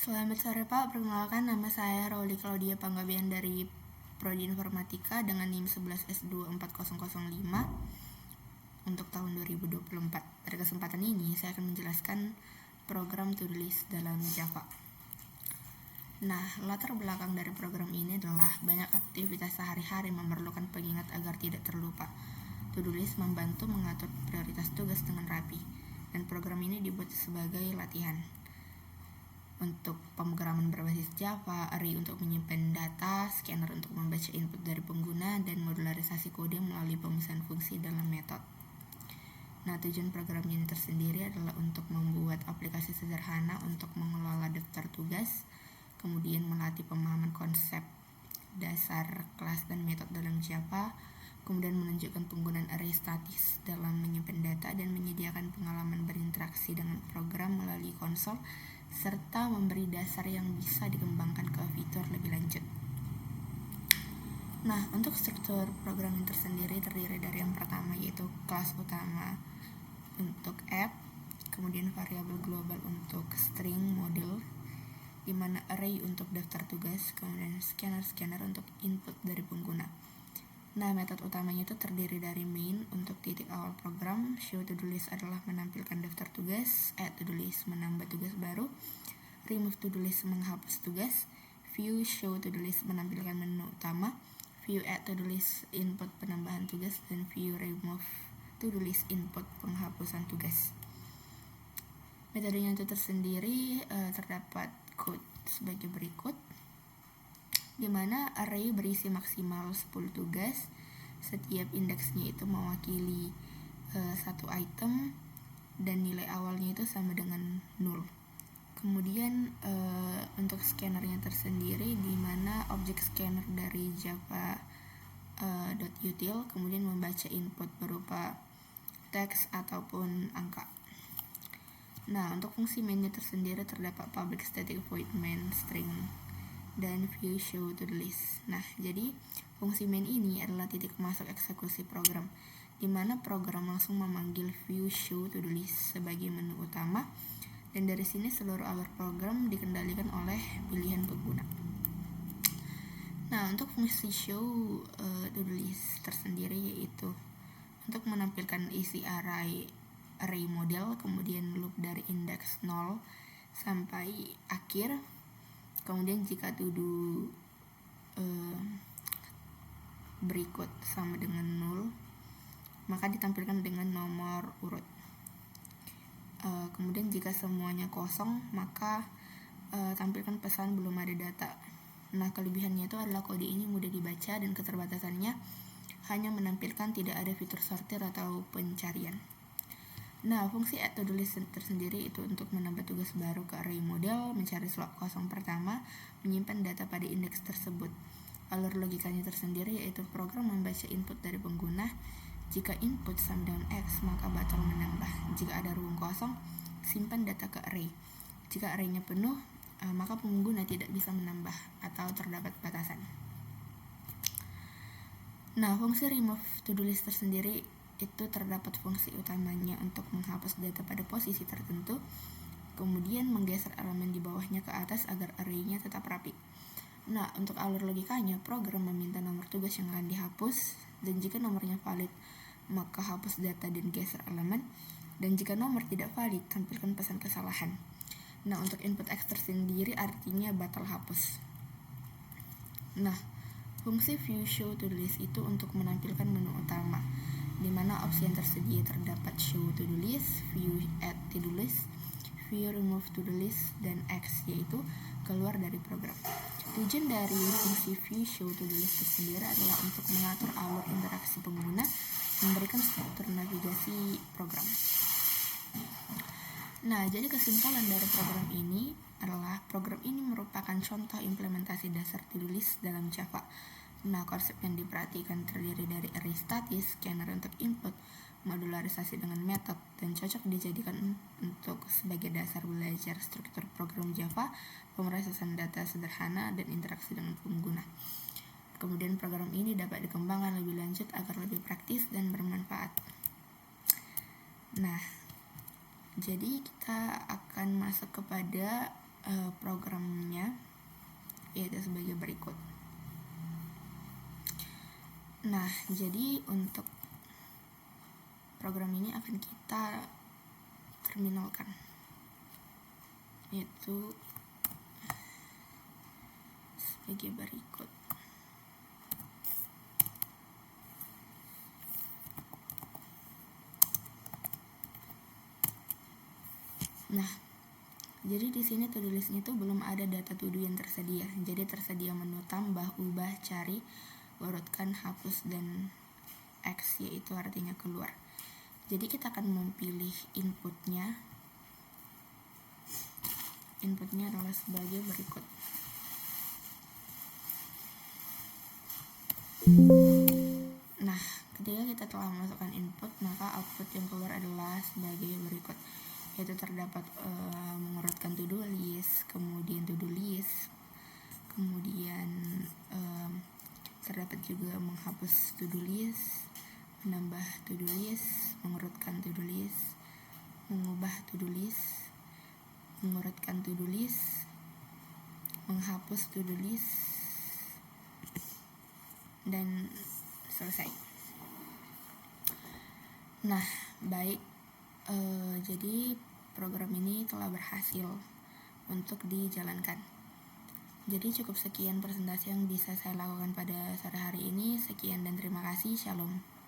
Selamat sore Pak, perkenalkan nama saya Rauli Claudia Panggabean dari Prodi Informatika dengan NIM 11S24005 untuk tahun 2024. Pada kesempatan ini saya akan menjelaskan program to-do list dalam Java. Nah, latar belakang dari program ini adalah banyak aktivitas sehari-hari memerlukan pengingat agar tidak terlupa. To-do list membantu mengatur prioritas tugas dengan rapi, dan program ini dibuat sebagai latihan untuk pemrograman berbasis Java, array untuk menyimpan data, scanner untuk membaca input dari pengguna, dan modularisasi kode melalui pemesanan fungsi dalam metode. Nah, tujuan program ini tersendiri adalah untuk membuat aplikasi sederhana untuk mengelola daftar tugas, kemudian melatih pemahaman konsep dasar kelas dan metode dalam Java, kemudian menunjukkan penggunaan array statis dalam menyimpan data, dan menyediakan pengalaman berinteraksi dengan program melalui konsol, serta memberi dasar yang bisa dikembangkan ke fitur lebih lanjut. Nah, untuk struktur program ini tersendiri terdiri dari yang pertama yaitu kelas utama untuk app, kemudian variabel global untuk string model, di mana array untuk daftar tugas, kemudian scanner untuk input dari pengguna. Nah, metode utamanya itu terdiri dari main untuk titik awal program, show to do list adalah menampilkan daftar tugas, add to do list menambah tugas baru, remove to do list menghapus tugas, view show to do list menampilkan menu utama, view add to do list input penambahan tugas, dan view remove to do list input penghapusan tugas. Metodenya itu tersendiri terdapat code sebagai berikut, di mana array berisi maksimal 10 tugas. Setiap indeksnya itu mewakili satu item dan nilai awalnya itu sama dengan 0. Kemudian untuk scannernya tersendiri, di mana objek scanner dari Java .util kemudian membaca input berupa teks ataupun angka. Nah, untuk fungsi mainnya tersendiri terdapat public static void main string dan view show to the list. Nah, jadi fungsi main ini adalah titik masuk eksekusi program, di mana program langsung memanggil view show to the list sebagai menu utama, dan dari sini seluruh alur program dikendalikan oleh pilihan pengguna. Nah, untuk fungsi show to the list tersendiri yaitu untuk menampilkan isi array model, kemudian loop dari indeks 0 sampai akhir. Kemudian jika to-do berikut sama dengan 0, maka ditampilkan dengan nomor urut. Kemudian jika semuanya kosong, maka tampilkan pesan belum ada data. Nah, kelebihannya itu adalah kode ini mudah dibaca, dan keterbatasannya hanya menampilkan tidak ada fitur sortir atau pencarian. Nah, fungsi add to do list tersendiri itu untuk menambah tugas baru ke array model, mencari slot kosong pertama, menyimpan data pada indeks tersebut. Alur logikanya tersendiri yaitu program membaca input dari pengguna. Jika input sama dengan X, maka button menambah. Jika ada ruang kosong, simpan data ke array. Jika arraynya penuh, maka pengguna tidak bisa menambah atau terdapat batasan. Nah, fungsi remove to do list tersendiri itu terdapat fungsi utamanya untuk menghapus data pada posisi tertentu, kemudian menggeser elemen di bawahnya ke atas agar array-nya tetap rapi. Nah, untuk alur logikanya, program meminta nomor tugas yang akan dihapus, dan jika nomornya valid, maka hapus data dan geser elemen, dan jika nomor tidak valid, tampilkan pesan kesalahan. Nah, untuk input X tersendiri artinya batal hapus. Nah, fungsi view show to do list itu untuk menampilkan menu utama, di mana opsi yang tersedia terdapat show to do list, view add to do list, view remove to do list, dan X, yaitu keluar dari program. Tujuan dari fungsi view show to do list tersendiri adalah untuk mengatur alur interaksi pengguna, memberikan struktur navigasi program. Nah, jadi kesimpulan dari program ini adalah program ini merupakan contoh implementasi dasar to do list dalam Java. Nah, konsep yang diperhatikan terdiri dari array statis, scanner untuk input, modularisasi dengan metode, dan cocok dijadikan untuk sebagai dasar belajar struktur program Java, pemrosesan data sederhana, dan interaksi dengan pengguna. Kemudian program ini dapat dikembangkan lebih lanjut agar lebih praktis dan bermanfaat. Nah, jadi kita akan masuk kepada programnya, yaitu sebagai berikut. Nah, jadi untuk program ini akan kita terminalkan, yaitu sebagai berikut. Nah, jadi di sini to-do list-nya itu belum ada data to do yang tersedia. Jadi tersedia menu tambah, ubah, cari, urutkan, hapus, dan X, yaitu artinya keluar. Jadi kita akan memilih inputnya. Inputnya adalah sebagai berikut. Nah, ketika kita telah memasukkan input, maka output yang keluar adalah sebagai berikut, yaitu terdapat mengurutkan to do list, kemudian to do list, kemudian terdapat juga menghapus to do list, menambah to do list, mengurutkan to do list, mengubah to do list, mengurutkan to do list, menghapus to do list, dan selesai. Nah, baik, jadi program ini telah berhasil untuk dijalankan. Jadi cukup sekian presentasi yang bisa saya lakukan pada sore hari ini. Sekian dan terima kasih. Shalom.